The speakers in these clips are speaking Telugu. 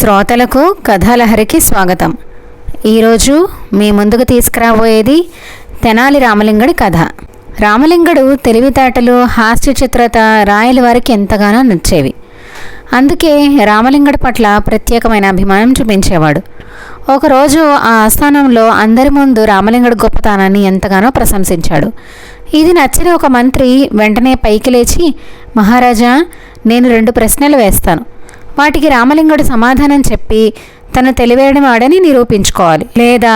శ్రోతలకు కథాలహరికి స్వాగతం. ఈరోజు మీ ముందుకు తీసుకురాబోయేది తెనాలి రామలింగడి కథ. రామలింగడు తెలివితేటలు, హాస్య చిత్రత రాయల వారికి ఎంతగానో నచ్చేవి. అందుకే రామలింగడి పట్ల ప్రత్యేకమైన అభిమానం చూపించేవాడు. ఒకరోజు ఆ ఆస్థానంలో అందరి ముందు రామలింగడి గొప్పతనాన్ని ఎంతగానో ప్రశంసించాడు. ఇది నచ్చిన ఒక మంత్రి వెంటనే పైకి లేచి, మహారాజా, నేను 2 ప్రశ్నలు వేస్తాను. వాటికి రామలింగడు సమాధానం చెప్పి తను తెలివైన వాడని నిరూపించుకోవాలి, లేదా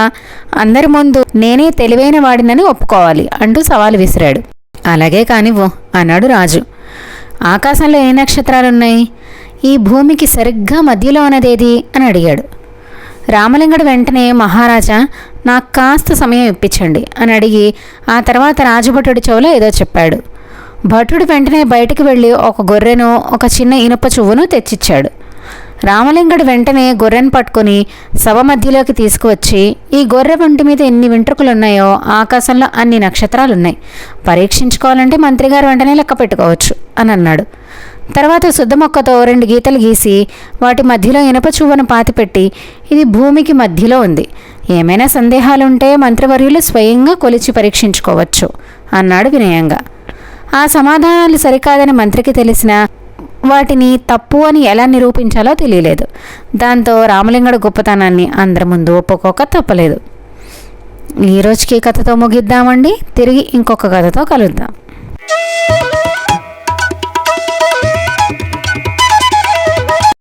అందరి ముందు నేనే తెలివైన వాడినని ఒప్పుకోవాలి అంటూ సవాలు విసిరాడు. అలాగే కానివ్వు అన్నాడు రాజు. ఆకాశంలో ఏ నక్షత్రాలున్నాయి? ఈ భూమికి సరిగ్గా మధ్యలో ఉన్నదేది అని అడిగాడు. రామలింగడు వెంటనే, మహారాజా, నాకు కాస్త సమయం ఇప్పించండి అని అడిగి ఆ తర్వాత రాజభటుడి చెవులో ఏదో చెప్పాడు. భటుడు వెంటనే బయటికి వెళ్ళి ఒక గొర్రెను, ఒక చిన్న ఇనుప చువ్వును తెచ్చిచ్చాడు. రామలింగడు వెంటనే గొర్రెను పట్టుకుని సభ మధ్యలోకి తీసుకువచ్చి, ఈ గొర్రె ఒంటి మీద ఎన్ని వెంట్రుకలున్నాయో ఆకాశంలో అన్ని నక్షత్రాలున్నాయి. పరీక్షించుకోవాలంటే మంత్రిగారు వెంటనే లెక్క పెట్టుకోవచ్చు అని అన్నాడు. తర్వాత శుద్ధమొక్కతో 2 గీతలు గీసి వాటి మధ్యలో ఇనుప చువ్వను పాతిపెట్టి, ఇది భూమికి మధ్యలో ఉంది. ఏమైనా సందేహాలుంటే మంత్రివర్యులు స్వయంగా కొలిచి పరీక్షించుకోవచ్చు అన్నాడు వినయంగా. ఆ సమాధానాలు సరికాదని మంత్రికి తెలిసినా వాటిని తప్పు అని ఎలా నిరూపించాలో తెలియలేదు. దాంతో రామలింగడు గొప్పతనాన్ని అందరి ముందు ఒప్పుకోక తప్పలేదు. ఈరోజుకి కథతో ముగిద్దామండి. తిరిగి ఇంకొక కథతో కలుద్దాం.